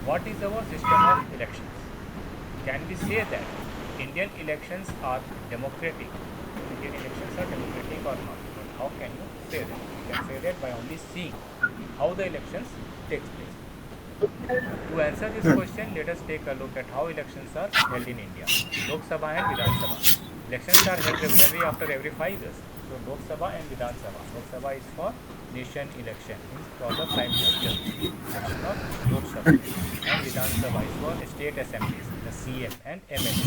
what is our system of elections? Can we say that Indian elections are democratic? Indian elections are democratic or not? But how can you say that? You can say that by only seeing how the elections takes place. To answer this question, let us take a look at how elections are held in India. Lok Sabha and Vidhan Sabha. Elections are held regularly after every 5 years. So Lok Sabha and Vidhan Sabha. Lok Sabha is for nation election, means for the Prime Minister. Election of Lok Sabha. And Vidhan Sabha is for state assemblies, the CM and MLA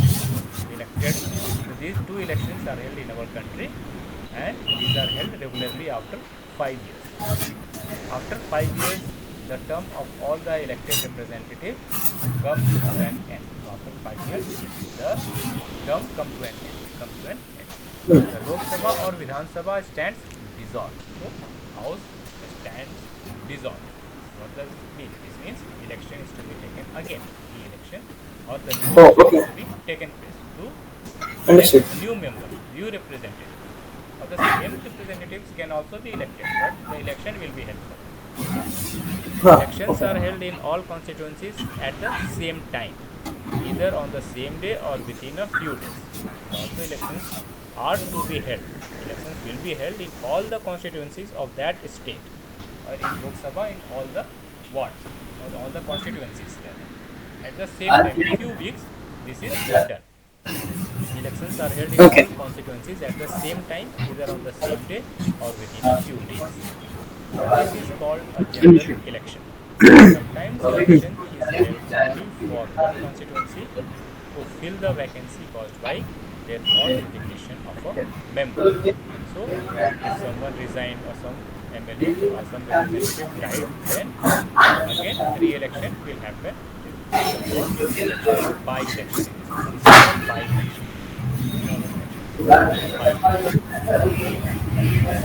elected. So these two elections are held in our country, and these are held regularly after 5 years. After 5 years, the term of all the elected representatives comes to an end. So after 5 years, the term comes to an end. The Lok Sabha or Vidhan Sabha stands dissolved. So House stands dissolved. What does it mean? This means election is to be taken again. The election or the new election is to be taken place to elect new members, new representatives. Or the same representatives can also be elected, but the election will be held. Elections are held in all constituencies at the same time, either on the same day or within a few days. Also, elections are to be held. Elections will be held in all the constituencies of that state, or in Lok Sabha in all the wards, or all the constituencies. At the same time, in few weeks, this is done. Elections are held in all constituencies at the same time, either on the same day or within a few days. This is called a general election. Sometimes election is held only for one constituency to fill the vacancy caused by death or resignation of a member. So, if someone resigned or some MLA or some representative died, then again re-election will happen. By election. This is called by election. This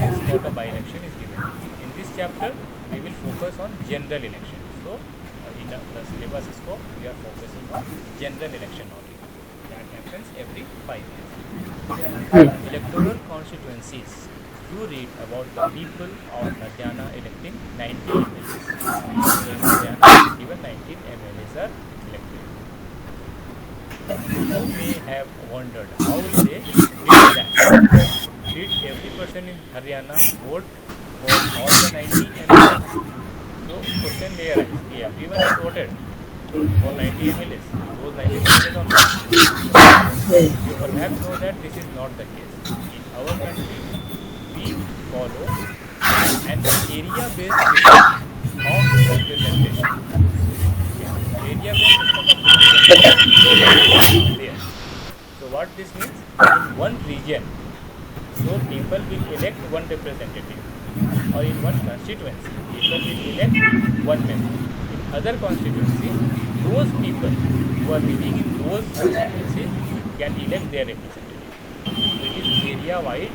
is what a by-election is given. In this chapter, we will focus on general election. So, in the syllabus scope, we are focusing on general election only. That happens every 5 years. Electoral constituencies. You read about the people of Haryana electing 19 MLAs. So, in Haryana, even 19 MLAs are elected. You may have wondered how they did that. Did every person in Haryana vote for all the 90 MLAs? So, question may arise. Everyone has voted for 90 MLAs. Those 90 MLAs or not? You perhaps know that this is not the case. In our country, we follow an area-based system of representation. Area-based system of representation is there. So what this means? In one region, so people will elect one representative, or in one constituency, people will elect one member. In other constituency, those people who are living in those constituencies can elect their representative. So it is area-wise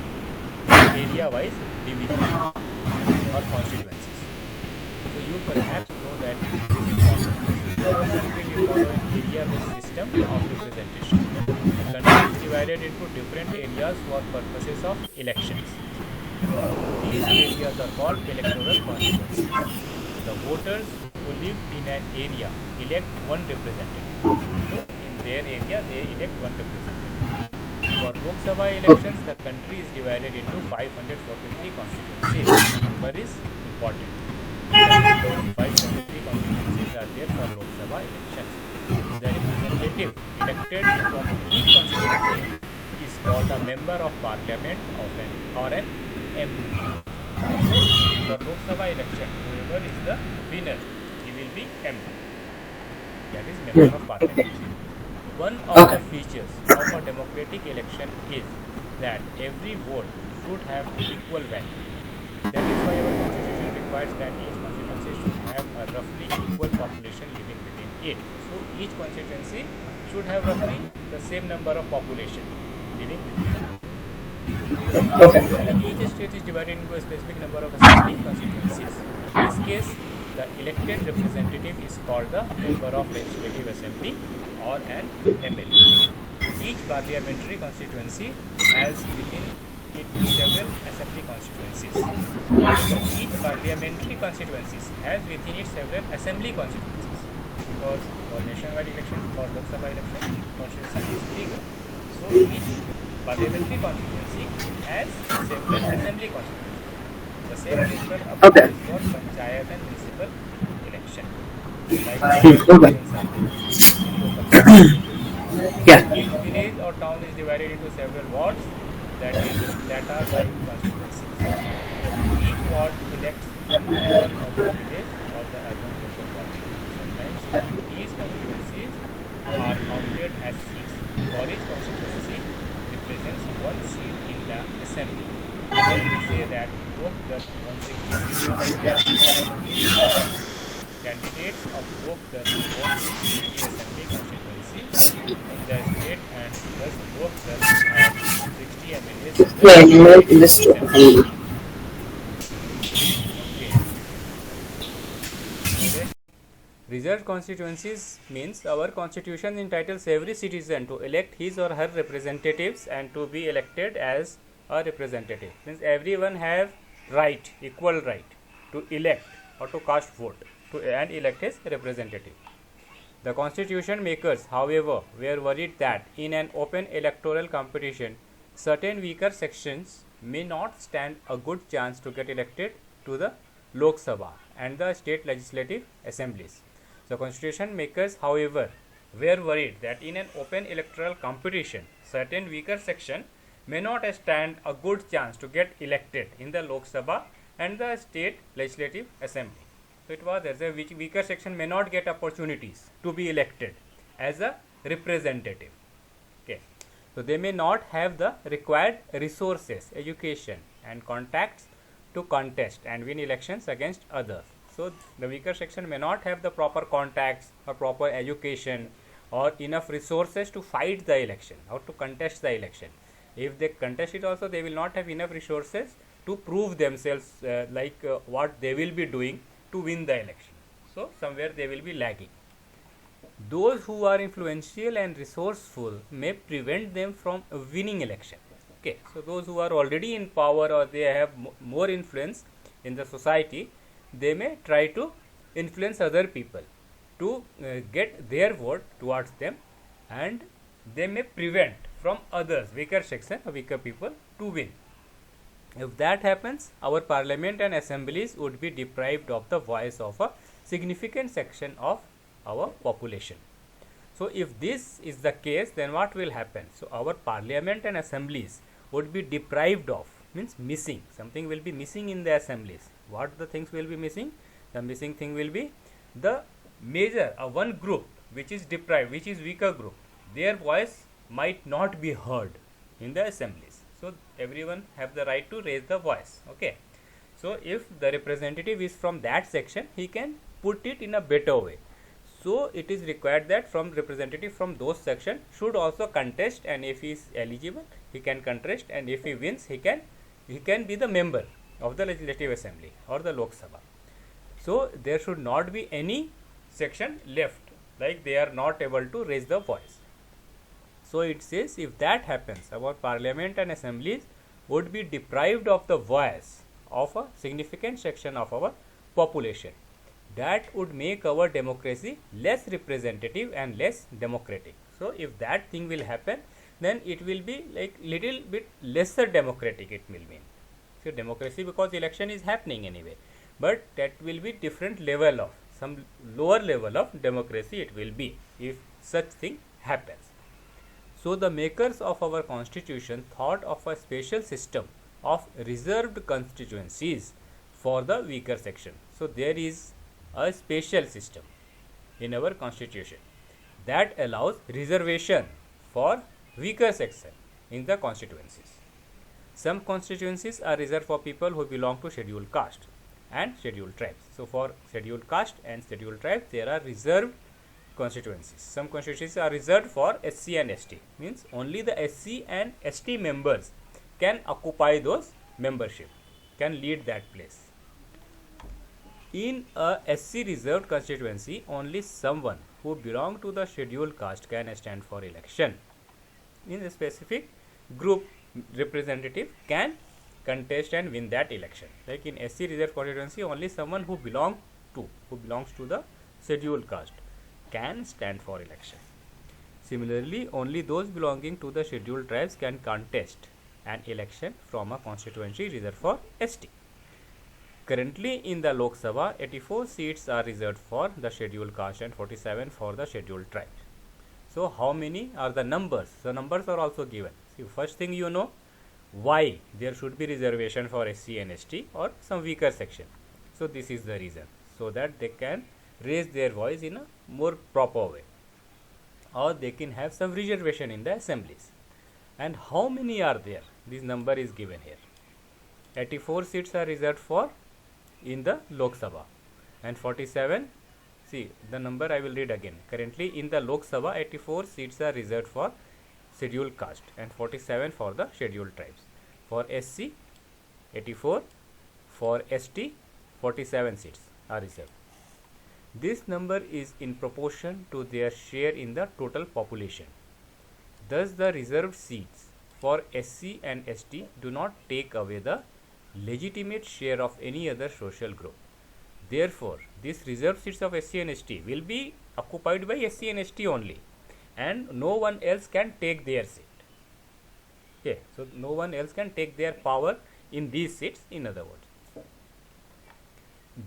division or constituencies. So you perhaps know that this is possible. Our country will follow an area-based system of representation. The country is divided into different areas for purposes of elections. These areas are called electoral constituencies. The voters who live in an area elect one representative. So in their area they elect one representative. For Lok Sabha elections, the country is divided into 543 constituencies. The number is important. 543 constituencies are there for Lok Sabha elections. The representative elected from each constituency is called a member of parliament or an MP. For Lok Sabha election, whoever is the winner, he will be MP. That is member of parliament. One of the features of a democratic election is that every vote should have equal value. That is why our constitution requires that each constituency should have a roughly equal population living within it. So each constituency should have roughly the same number of population living within it. Each state is divided into a specific number of assembly constituencies. In this case, the elected representative is called the member of legislative assembly or an MLA. Each parliamentary constituency has within it several assembly constituencies. Each parliamentary constituencies has within it several assembly constituencies. because for nationwide election, for Lok Sabha election, constitution is legal. So each parliamentary constituency has several assembly constituencies. The same principle Okay. applies for panchayat and municipal election, like Okay. elections are there in local body. Yeah. Each village or town is divided into several wards, that are like constituencies. Each ward elects one member of the village or the urban local body. Sometimes these constituencies are counted as seats. For each constituency represents one seat in the assembly. Like we say that both the 160 seats of India is equal. Candidates of both the vote in city assembly constituency in the state, and thus both thus have 60 MLAs in the Yeah, you know, state in this assembly. family. Okay. Now next, reserved constituencies means our constitution entitles every citizen to elect his or her representatives and to be elected as a representative. Means everyone have right, equal right to elect or to cast vote to and elect his representative. The constitution makers, however, were worried that in an open electoral competition, certain weaker sections may not stand a good chance to get elected to the Lok Sabha and the state legislative assemblies. The constitution makers, however, were worried that in an open electoral competition, certain weaker section may not stand a good chance to get elected in the Lok Sabha and the state legislative assembly. So it was as a weaker section may not get opportunities to be elected as a representative. Okay, so they may not have the required resources, education, and contacts to contest and win elections against others. So the weaker section may not have the proper contacts or proper education or enough resources to fight the election or to contest the election. If they contest it also, they will not have enough resources to prove themselves what they will be doing to win the election. So somewhere they will be lagging. Those who are influential and resourceful may prevent them from winning election. Okay, so those who are already in power or they have more influence in the society, they may try to influence other people to get their vote towards them, and they may prevent from others, weaker section or weaker people, to win. If that happens, our parliament and assemblies would be deprived of the voice of a significant section of our population. So if this is the case, then what will happen? So our parliament and assemblies would be deprived of, means missing. Something will be missing in the assemblies. What the things will be missing? The missing thing will be the major, one group which is deprived, which is weaker group. Their voice might not be heard in the assemblies. So everyone have the right to raise the voice. Okay, so if the representative is from that section, he can put it in a better way. So it is required that from representative from those section should also contest, and if he is eligible, he can contest, and if he wins, he can be the member of the legislative assembly or the Lok Sabha. So there should not be any section left, like they are not able to raise the voice. So it says if that happens, our parliament and assemblies would be deprived of the voice of a significant section of our population. That would make our democracy less representative and less democratic. So if that thing will happen, then it will be like little bit lesser democratic, it will mean. So democracy, because election is happening anyway, but that will be different level of, some lower level of democracy it will be if such thing happens. So the makers of our constitution thought of a special system of reserved constituencies for the weaker section. So there is a special system in our constitution that allows reservation for weaker section in the constituencies. Some constituencies are reserved for people who belong to scheduled caste and scheduled tribes. So for scheduled caste and scheduled tribes, there are reserved constituencies. Some constituencies are reserved for SC and ST, means only the SC and ST members can occupy those membership, can lead that place. In a SC reserved constituency, only someone who belong to the scheduled caste can stand for election. In a specific group, representative can contest and win that election. Like in SC reserved constituency, only someone who belongs to the scheduled caste can stand for election. Similarly, only those belonging to the scheduled tribes can contest an election from a constituency reserved for ST. Currently in the Lok Sabha, 84 seats are reserved for the scheduled caste and 47 for the scheduled tribe. So how many are the numbers? The numbers are also given. See, first thing you know why there should be reservation for SC and ST or some weaker section. So this is the reason, so that they can raise their voice in a more proper way, or they can have some reservation in the assemblies. And how many are there? This number is given here. 84 seats are reserved for in the Lok Sabha and 47, see the number I will read again. Currently in the Lok Sabha, 84 seats are reserved for scheduled caste and 47 for the scheduled tribes. For SC 84, for ST 47 seats are reserved. This number is in proportion to their share in the total population. Thus the reserved seats for SC and ST do not take away the legitimate share of any other social group. Therefore, these reserved seats of SC and ST will be occupied by SC and ST only, and no one else can take their seat. Okay, so no one else can take their power in these seats, in other words.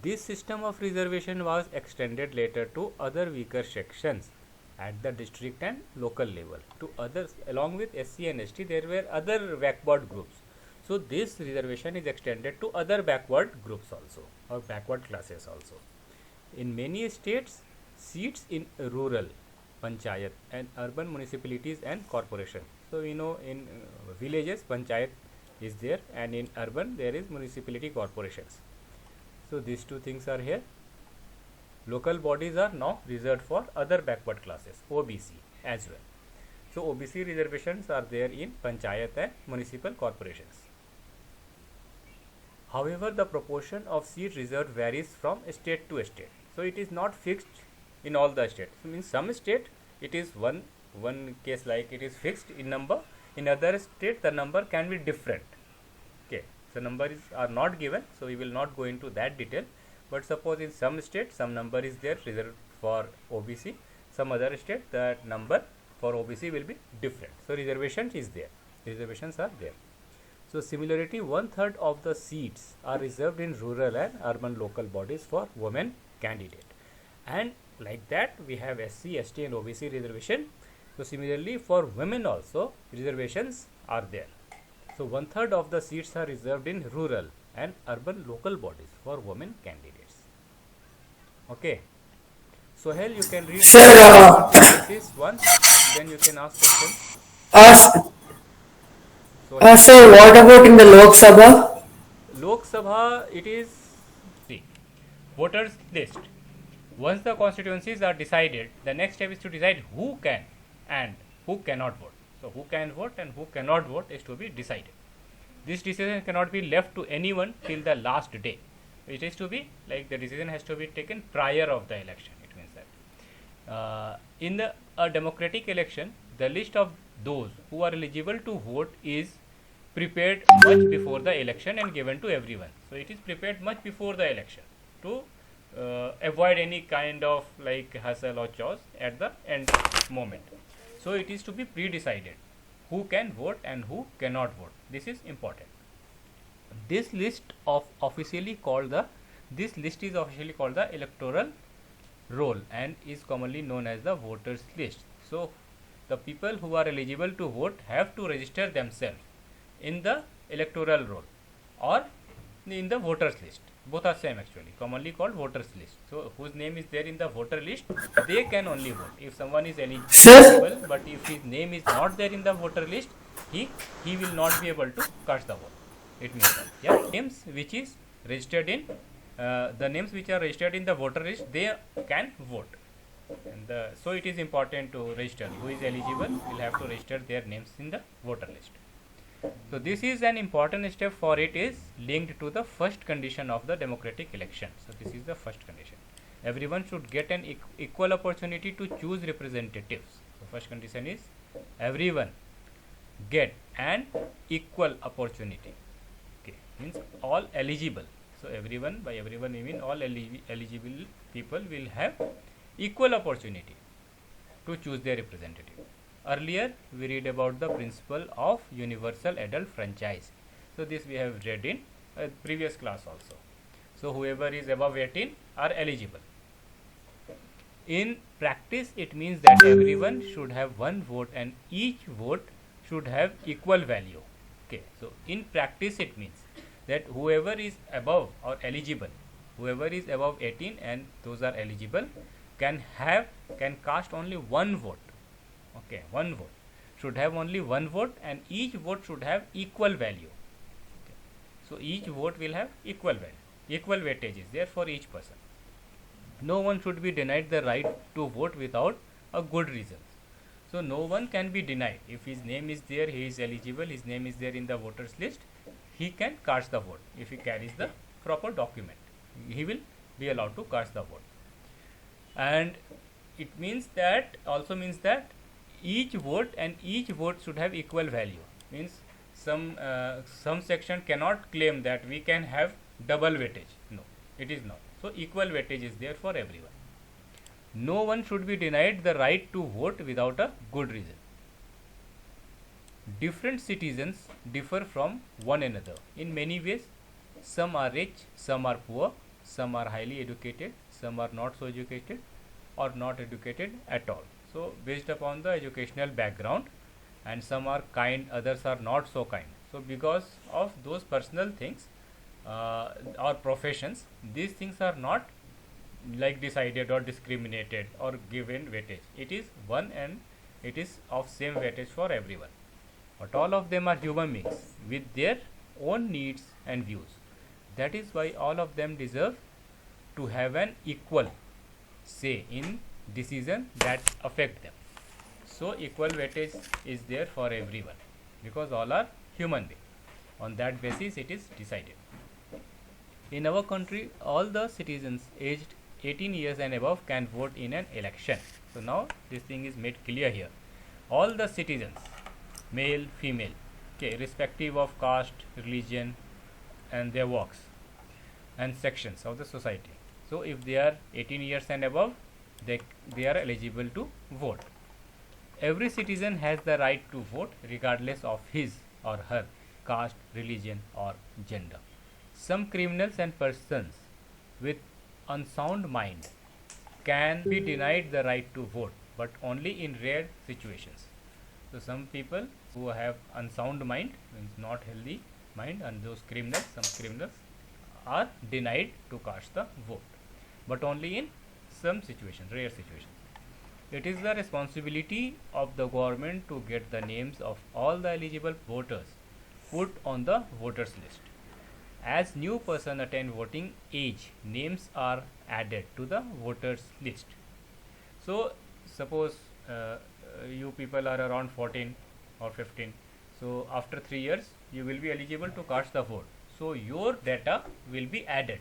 This system of reservation was extended later to other weaker sections at the district and local level. To others, along with SC and ST, there were other backward groups. So this reservation is extended to other backward groups also, or backward classes also. In many states, seats in rural, panchayat, and urban municipalities and corporation. So we know in villages panchayat is there, and in urban there is municipality corporations. So these two things are here. Local bodies are now reserved for other backward classes, OBC as well. So OBC reservations are there in panchayat and municipal corporations. However, the proportion of seats reserved varies from state to state. So it is not fixed in all the states. So in some state it is one case, like it is fixed in number. In other state the number can be different. Okay, so numbers are not given, so we will not go into that detail. But suppose in some state some number is there reserved for OBC, some other state that number for OBC will be different. So reservation is there, reservations are there. So similarity, 1/3 of the seats are reserved in rural and urban local bodies for women candidate, and like that we have SC, ST and OBC reservation. So similarly for women also reservations are there. So 1/3 of the seats are reserved in rural and urban local bodies for women candidates. Okay, so Sohail, you can read this one, then you can ask questions. So what about in the Lok Sabha? Lok Sabha, it is the voters list. Once the constituencies are decided, the next step is to decide who can and who cannot vote. So who can vote and who cannot vote is to be decided. This decision cannot be left to anyone till the last day. It is to be like the decision has to be taken prior of the election. It means that in a democratic election, the list of those who are eligible to vote is prepared much before the election and given to everyone. So it is prepared much before the election to avoid any kind of like hassle or chores at the end moment. So it is to be pre-decided who can vote and who cannot vote. This is important. This list is officially called the electoral roll and is commonly known as the voters list. So the people who are eligible to vote have to register themselves in the electoral roll or in the voters list. Both are same actually, commonly called voters list. So whose name is there in the voter list, they can only vote. If someone is eligible, but if his name is not there in the voter list, he will not be able to cast the vote. It means that, yeah, names which is registered in the names which are registered in the voter list, they can vote. And so it is important to register. Who is eligible will have to register their names in the voter list. So this is an important step, for it is linked to the first condition of the democratic election. So this is the first condition. Everyone should get an equal opportunity to choose representatives. So first condition is everyone get an equal opportunity. Okay, means all eligible. So everyone, by everyone we mean all eligible people will have equal opportunity to choose their representative. Earlier, we read about the principle of universal adult franchise. So, this we have read in a previous class also. So, whoever is above 18 are eligible. In practice, it means that everyone should have one vote and each vote should have equal value. Okay, so in practice, it means that whoever is above or eligible, whoever is above 18 and those are eligible, can cast only one vote. Okay, one vote should have only one vote and each vote should have equal value. Okay. So each vote will have equal value, equal weightage is there for each person. No one should be denied the right to vote without a good reason. So no one can be denied. If his name is there, he is eligible, his name is there in the voters list, he can cast the vote if he carries the proper document. He will be allowed to cast the vote. And it means that, also means that each vote and each vote should have equal value. Means some section cannot claim that we can have double weightage. No, it is not. So equal weightage is there for everyone. No one should be denied the right to vote without a good reason. Different citizens differ from one another in many ways. Some are rich, some are poor, some are highly educated, some are not so educated or not educated at all. So based upon the educational background, and some are kind, others are not so kind. So because of those personal things or professions, these things are not like decided or discriminated or given weightage. It is one and it is of same weightage for everyone. But all of them are human beings with their own needs and views. That is why all of them deserve to have an equal say in decisions that affect them. So equal weightage is there for everyone because all are human beings. On that basis it is decided. In our country, all the citizens aged 18 years and above can vote in an election. So now this thing is made clear here. All the citizens, male, female, okay, irrespective of caste, religion and their works and sections of the society. So if they are 18 years and above, they are eligible to vote. Every citizen has the right to vote regardless of his or her caste, religion or gender. Some criminals and persons with unsound mind can be denied the right to vote, but only in rare situations. So some people who have unsound mind, means not healthy mind, and those criminals, some criminals are denied to cast the vote, but only in some situations, rare situations. It is the responsibility of the government to get the names of all the eligible voters put on the voters list. As new person attain voting age, names are added to the voters list. So suppose you people are around 14 or 15. So after 3 years you will be eligible to cast the vote. So your data will be added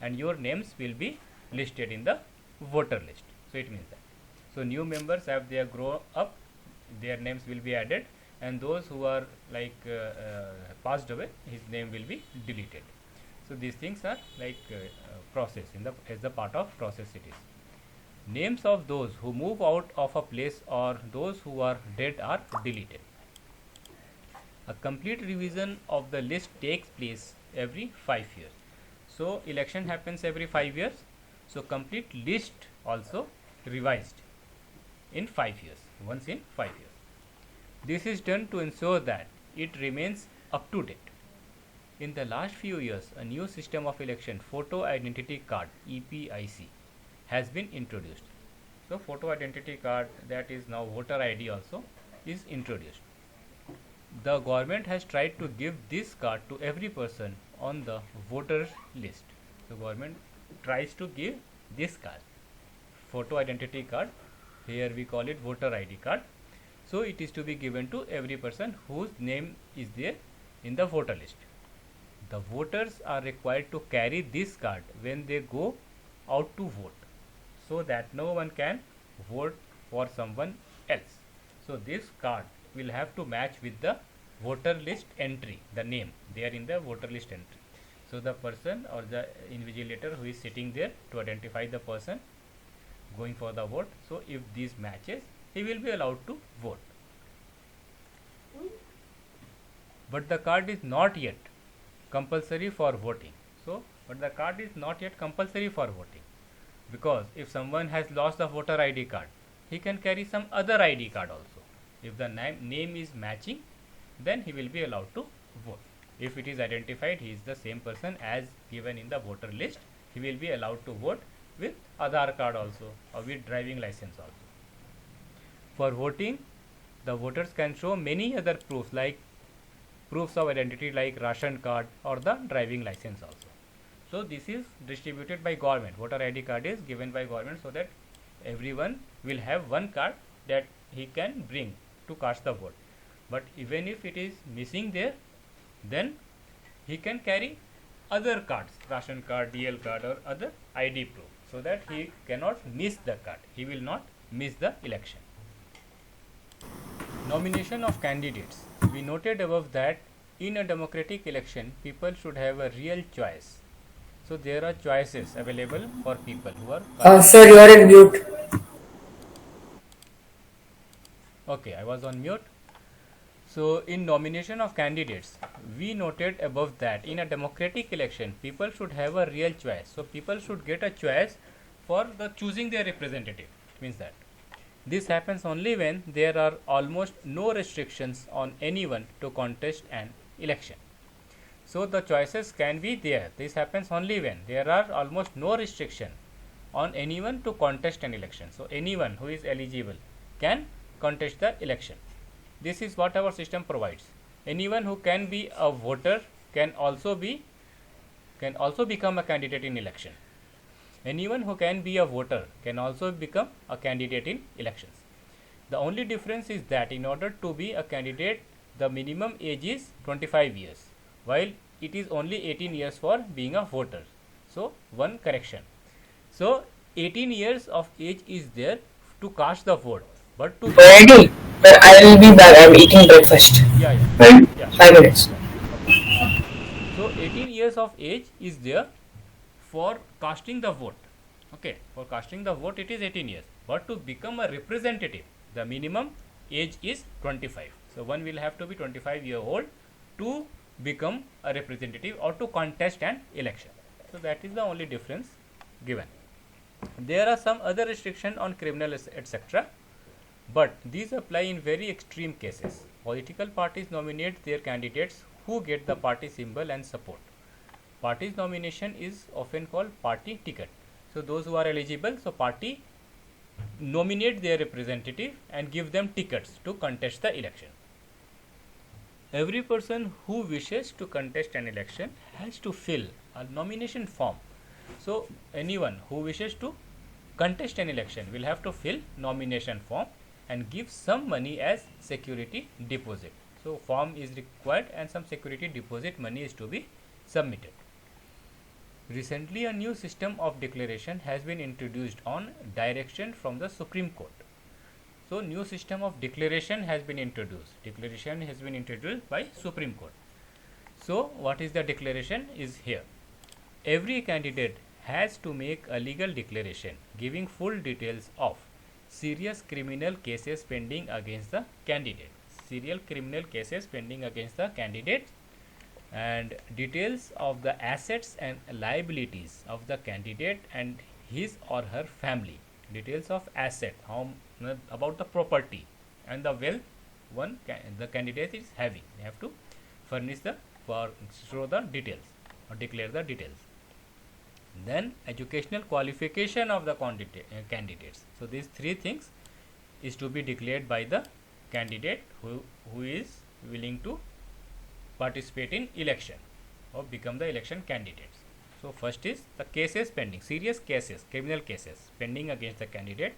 and your names will be listed in the voter list. So it means that. So new members, have they grow up, their names will be added, and those who are like passed away, his name will be deleted. So these things are like process in the as the part of process it is. Names of those who move out of a place or those who are dead are deleted. A complete revision of the list takes place every 5 years. So election happens every 5 years. So complete list also revised in 5 years, once in 5 years. This is done to ensure that it remains up to date. In the last few years, a new system of election, photo identity card (EPIC), has been introduced. So photo identity card, that is now voter ID also, is introduced. The government has tried to give this card to every person on the voters list. So government tries to give this card, photo identity card, here we call it voter ID card. So it is to be given to every person whose name is there in the voter list. The voters are required to carry this card when they go out to vote, so that no one can vote for someone else. So this card will have to match with the voter list entry, the name there in the voter list entry. So the person or the invigilator who is sitting there to identify the person going for the vote. So if these matches, he will be allowed to vote. But the card is not yet compulsory for voting. But the card is not yet compulsory for voting, because if someone has lost the voter ID card, he can carry some other ID card also. If the name is matching, then he will be allowed to vote. If it is identified he is the same person as given in the voter list, he will be allowed to vote with Aadhaar card also, or with driving license also. For voting, the voters can show many other proofs, like proofs of identity like ration card or the driving license also. So this is distributed by government. Voter ID card is given by government, so that everyone will have one card that he can bring to cast the vote. But even if it is missing there, then he can carry other cards, ration card, DL card, or other ID proof, so that he cannot miss the card. He will not miss the election. Nomination of candidates. We noted above that in a democratic election, people should have a real choice. So there are choices available for people who are. Sir, you are in mute. Okay, I was on mute. So in nomination of candidates, we noted above that in a democratic election, people should have a real choice. So people should get a choice for the choosing their representative. Means that this happens only when there are almost no restrictions on anyone to contest an election. So the choices can be there. This happens only when there are almost no restriction on anyone to contest an election. So anyone who is eligible can contest the election. This is what our system provides. Anyone who can be a voter can also become a candidate in election. Anyone who can be a voter can also become a candidate in elections. The only difference is that in order to be a candidate, the minimum age is 25 years, while it is only 18 years for being a voter. So one correction. So 18 years of age is there to cast the vote, but to Ready? But I will be back. I'm eating breakfast. yeah, yeah, Right? yeah. 5 minutes. Okay. So 18 years of age is there for casting the vote. Okay, for casting the vote it is 18 years, but to become a representative, the minimum age is 25. So one will have to be 25-year-old to become a representative or to contest an election. So that is the only difference given. There are some other restrictions on criminal etc., but these apply in very extreme cases. Political parties nominate their candidates who get the party symbol and support. Party's nomination is often called party ticket. So those who are eligible, so party nominate their representative and give them tickets to contest the election. Every person who wishes to contest an election has to fill a nomination form. So anyone who wishes to contest an election will have to fill nomination form and give some money as security deposit. So form is required and some security deposit money is to be submitted. Recently, a new system of declaration has been introduced on direction from the Supreme Court. So new system of declaration has been introduced. Declaration has been introduced by Supreme Court. So what is the declaration is here. Every candidate has to make a legal declaration giving full details of serious criminal cases pending against the candidate. Serial criminal cases pending against the candidate, and details of the assets and liabilities of the candidate and his or her family. Details of asset, about the property and the wealth the candidate is having. They have to furnish show the details or declare the details. Then educational qualification of the candidates. So these three things is to be declared by the candidate who is willing to participate in election or become the election candidates. So first is the cases pending, serious cases, criminal cases pending against the candidate,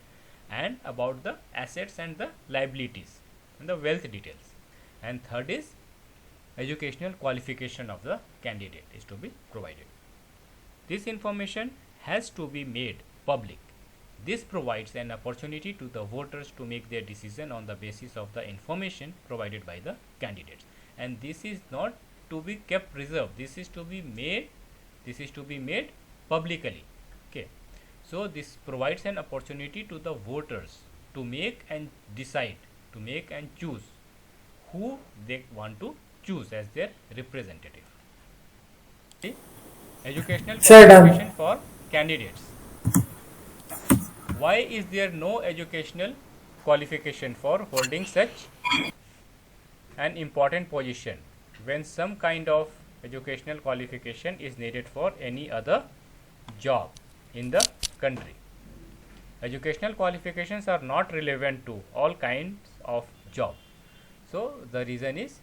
and about the assets and the liabilities and the wealth details. And third is educational qualification of the candidate is to be provided. This information has to be made public. This provides an opportunity to the voters to make their decision on the basis of the information provided by the candidates. And this is not to be kept reserved. This is to be made publicly. Okay. So this provides an opportunity to the voters to make and decide, to make and choose who they want to choose as their representative. Educational Sir, qualification done. for candidates. Why is there no educational qualification for holding such an important position when some kind of educational qualification is needed for any other job in the country? Educational qualifications are not relevant to all kinds of job. So the reason is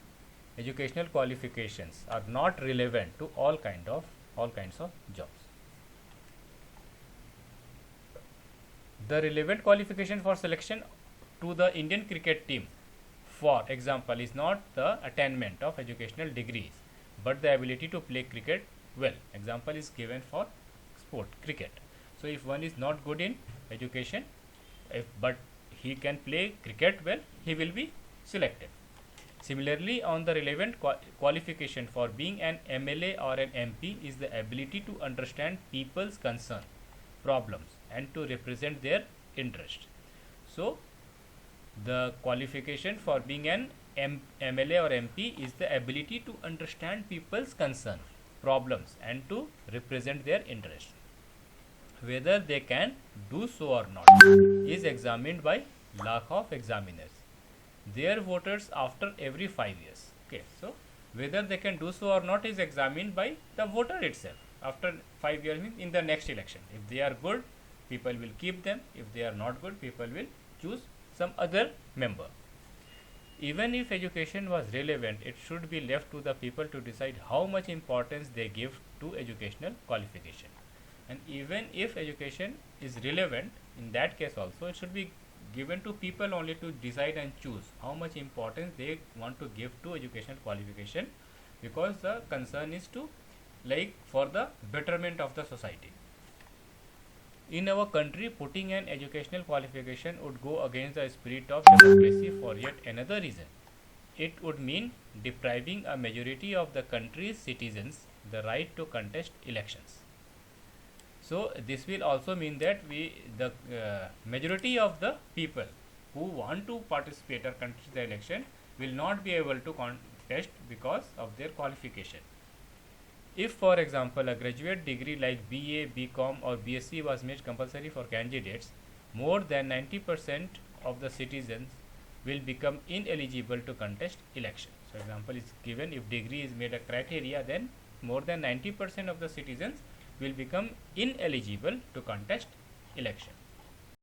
educational qualifications are not relevant to all kinds of jobs. The relevant qualification for selection to the Indian cricket team, for example, is not the attainment of educational degrees but the ability to play cricket well. Example is given for sport cricket. So if one is not good in education, but he can play cricket well, he will be selected. Similarly, on the relevant qualification for being an MLA or an MP is the ability to understand people's concern, problems, and to represent their interest. So the qualification for being an MLA or MP is the ability to understand people's concern, problems, and to represent their interest. Whether they can do so or not is examined by lakh of examiners, their voters after every 5 years. Okay, so whether they can do so or not is examined by the voter itself after 5 years, means in the next election. If they are good, people will keep them. If they are not good, people will choose some other member. Even if education was relevant, it should be left to the people to decide how much importance they give to educational qualification. And even if education is relevant, in that case also it should be given to people only to decide and choose how much importance they want to give to educational qualification, because the concern is to, like, for the betterment of the society. In our country, putting an educational qualification would go against the spirit of democracy for yet another reason. It would mean depriving a majority of the country's citizens the right to contest elections. So this will also mean that the majority of the people who want to participate or contest the election will not be able to contest because of their qualification. If, for example, a graduate degree like BA, BCom or BSc was made compulsory for candidates, more than 90% of the citizens will become ineligible to contest election. So example is given, if degree is made a criteria, then more than 90% of the citizens will become ineligible to contest election.